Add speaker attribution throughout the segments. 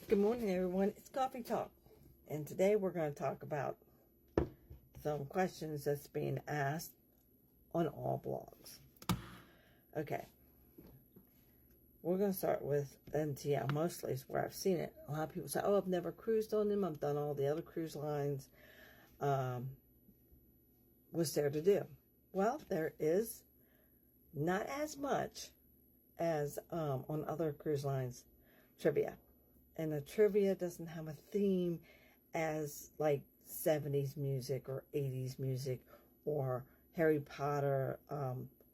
Speaker 1: Good morning, everyone. It's Coffee Talk, and today we're going to talk about some questions that's being asked on all blogs. Okay, we're going to start with NTL. Mostly is where I've seen it. A lot of people say, "Oh, I've never cruised on them. I've done all the other cruise lines. What's there to do?" Well, there is not as much as on other cruise lines trivia. And the trivia doesn't have a theme as like 70s music or 80s music or Harry Potter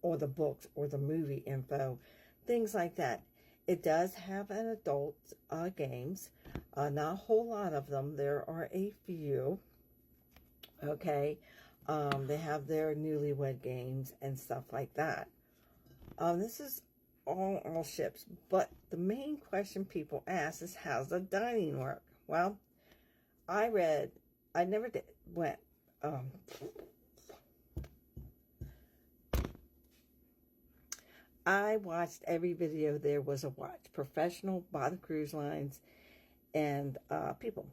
Speaker 1: or the books or the movie info, things like that. It does have an adult games, not a whole lot of them. There are a few, okay. They have their newlywed games and stuff like that. This is all ships, but the main question people ask is, how's the dining work? Well, I never went, I watched every video there was a watch, professional by the cruise lines and people.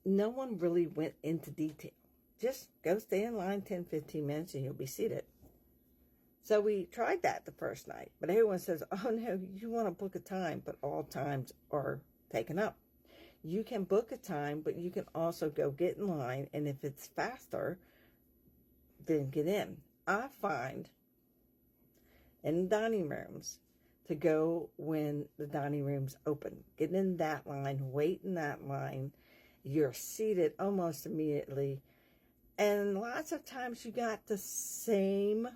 Speaker 1: No one really went into detail. Just go stay in line 10-15 minutes and you'll be seated. So we tried that the first night, but everyone says, "Oh no, you want to book a time," but all times are taken up. You can book a time, but you can also go get in line, and if it's faster, then get in. I find in dining rooms to go when the dining rooms open. Get in that line, wait in that line. You're seated almost immediately. And lots of times you got the same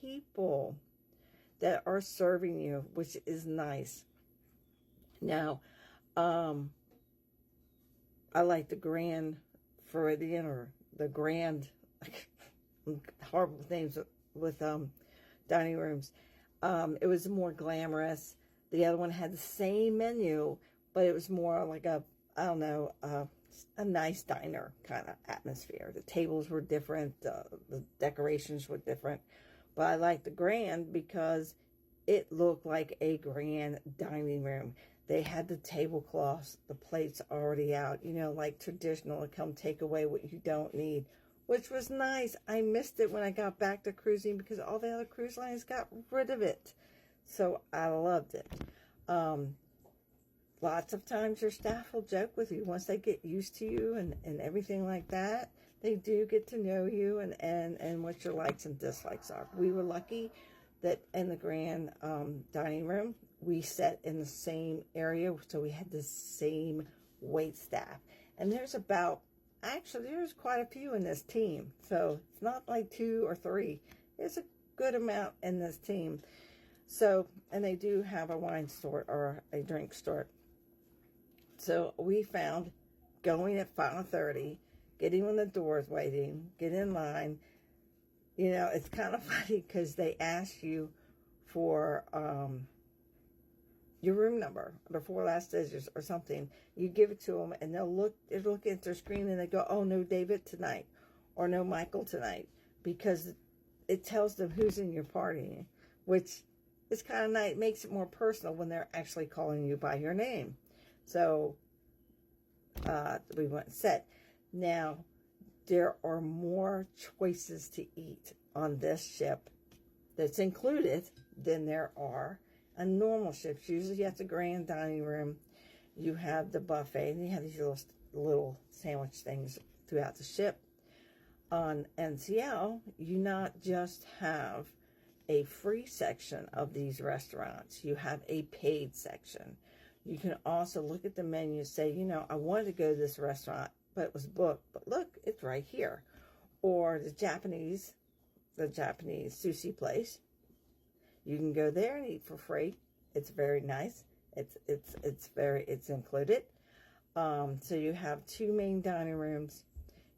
Speaker 1: people that are serving you, which is nice. Now, I like the Grand Floridian or the Grand, horrible names with dining rooms. It was more glamorous. The other one had the same menu, but it was more like a nice diner kind of atmosphere. The tables were different. The decorations were different. But I like the Grand because it looked like a grand dining room. They had the tablecloths, the plates already out, like traditional, to come take away what you don't need, which was nice. I missed it when I got back to cruising because all the other cruise lines got rid of it. So I loved it. Lots of times your staff will joke with you once they get used to you and everything like that. They do get to know you and what your likes and dislikes are. We were lucky that in the Grand dining room, we sat in the same area, so we had the same wait staff. And there's quite a few in this team. So it's not like 2 or 3. There's a good amount in this team. So, and they do have a wine store or a drink store. So we found going at 5:30, getting when the doors waiting, get in line. It's kind of funny because they ask you for your room number, the 4 last digits or something. You give it to them and they'll look at their screen and they go, "Oh, no David tonight," or "No Michael tonight," because it tells them who's in your party, which is kind of nice. It makes it more personal when they're actually calling you by your name. So we went and sat. Now, there are more choices to eat on this ship that's included than there are on normal ships. Usually you have the Grand dining room, you have the buffet, and you have these little sandwich things throughout the ship. On NCL, you not just have a free section of these restaurants, you have a paid section. You can also look at the menu and say, I wanted to go to this restaurant, but it was booked. But look, it's right here. Or the Japanese sushi place. You can go there and eat for free. It's very nice. It's included. So you have 2 main dining rooms.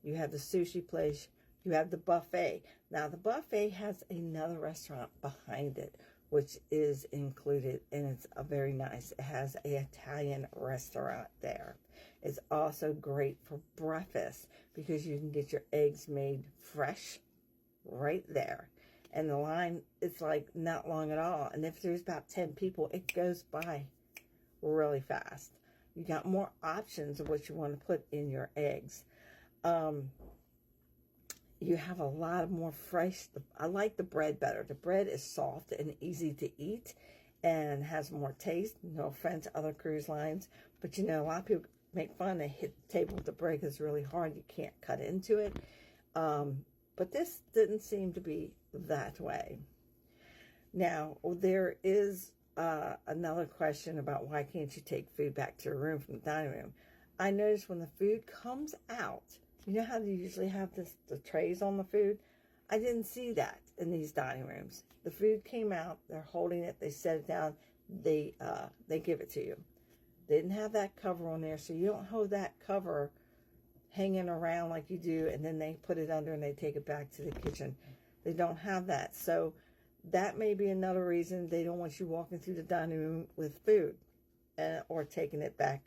Speaker 1: You have the sushi place. You have the buffet. Now the buffet has another restaurant behind it, which is included, and it's very nice. It has an Italian restaurant there. It's also great for breakfast because you can get your eggs made fresh right there. And the line, it's like not long at all. And if there's about 10 people, it goes by really fast. You got more options of what you want to put in your eggs. You have a lot of more fresh. I like the bread better. The bread is soft and easy to eat and has more taste. No offense to other cruise lines, but you know, a lot of people make fun. They hit the table with the bread because it's really hard. You can't cut into it. But this didn't seem to be that way. Now, there is another question about why can't you take food back to your room from the dining room. I noticed when the food comes out, you know how they usually have the trays on the food? I didn't see that in these dining rooms. The food came out, they're holding it, they set it down, they give it to you. They didn't have that cover on there, so you don't hold that cover hanging around like you do, and then they put it under and they take it back to the kitchen. They don't have that. So that may be another reason they don't want you walking through the dining room with food or taking it back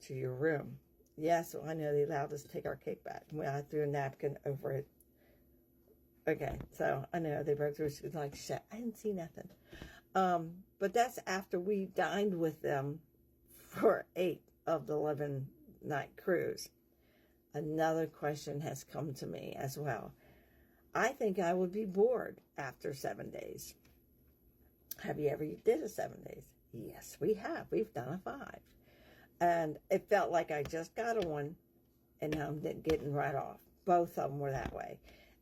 Speaker 1: to your room. Yes, I know they allowed us to take our cake back. I threw a napkin over it. Okay, so I know they broke through. It was like, shit, I didn't see nothing. But that's after we dined with them for 8 of the 11-night cruise. Another question has come to me as well. I think I would be bored after 7 days. Have you ever did a 7 days? Yes, we have. We've done a 5. And it felt like I just got on and now I'm getting right off. Both of them were that way.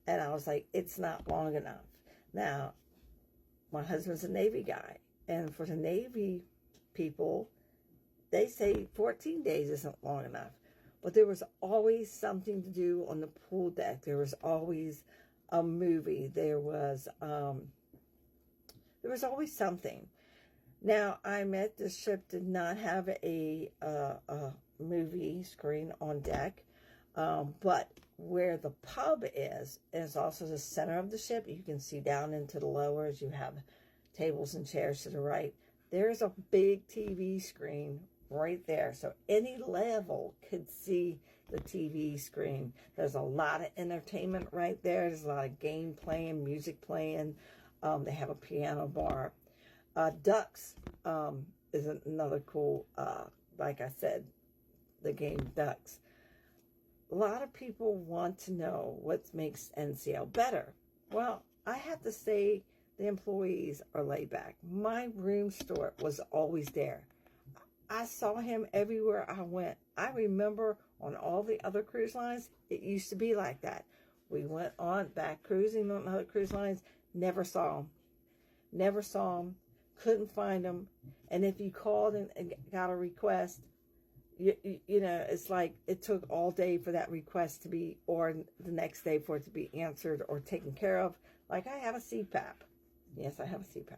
Speaker 1: And I was like, it's not long enough. Now, my husband's a Navy guy. And for the Navy people, they say 14 days isn't long enough. But there was always something to do on the pool deck. There was always a movie. There was always something. Now, I admit the ship did not have a movie screen on deck, but where the pub is also the center of the ship. You can see down into the lowers. You have tables and chairs to the right. There's a big TV screen right there, so any level could see the TV screen. There's a lot of entertainment right there. There's a lot of game playing, music playing. They have a piano bar. Ducks is another cool, like I said, the game Ducks. A lot of people want to know what makes NCL better. Well, I have to say the employees are laid back. My room steward was always there. I saw him everywhere I went. I remember on all the other cruise lines, it used to be like that. We went on back cruising on other cruise lines, never saw him. Never saw him, couldn't find him. And if you called and got a request, you know, it's like it took all day for that request to be, or the next day for it to be answered or taken care of. Like, I have a CPAP. Yes, I have a CPAP.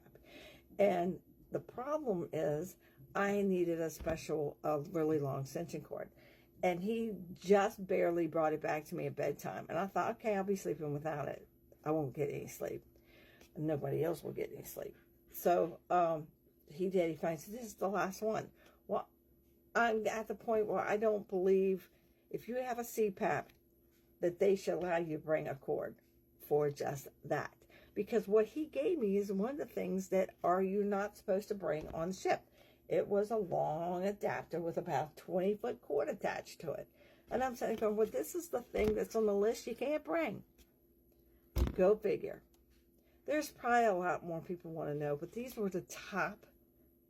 Speaker 1: And the problem is, I needed a special, really long extension cord. And he just barely brought it back to me at bedtime. And I thought, okay, I'll be sleeping without it. I won't get any sleep. Nobody else will get any sleep. So he did. He finally said, this is the last one. Well, I'm at the point where I don't believe if you have a CPAP that they should allow you to bring a cord for just that. Because what he gave me is one of the things that you're not supposed to bring on the ship. It was a long adapter with about a 20-foot cord attached to it. And I'm saying, well, this is the thing that's on the list you can't bring. Go figure. There's probably a lot more people want to know, but these were the top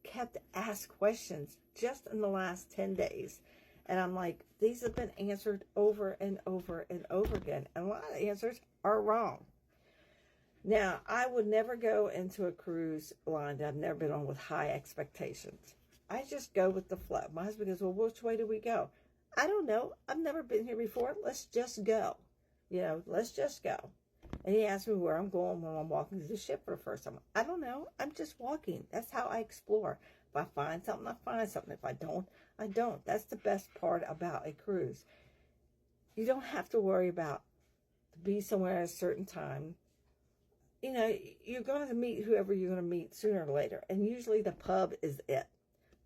Speaker 1: kept asked questions just in the last 10 days. And I'm like, these have been answered over and over and over again. And a lot of the answers are wrong. Now, I would never go into a cruise line that I've never been on with high expectations. I just go with the flow. My husband goes, well, which way do we go? I don't know. I've never been here before. Let's just go. You know, let's just go. And he asked me where I'm going when I'm walking to the ship for the first time. I don't know. I'm just walking. That's how I explore. If I find something, I find something. If I don't, I don't. That's the best part about a cruise. You don't have to worry about to be somewhere at a certain time. You know, you're going to meet whoever you're going to meet sooner or later. And usually the pub is it.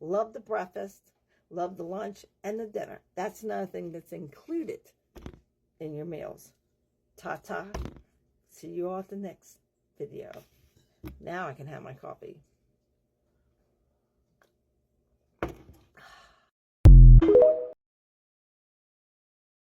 Speaker 1: Love the breakfast, love the lunch, and the dinner. That's another thing that's included in your meals. Ta-ta. See you all at the next video. Now I can have my coffee.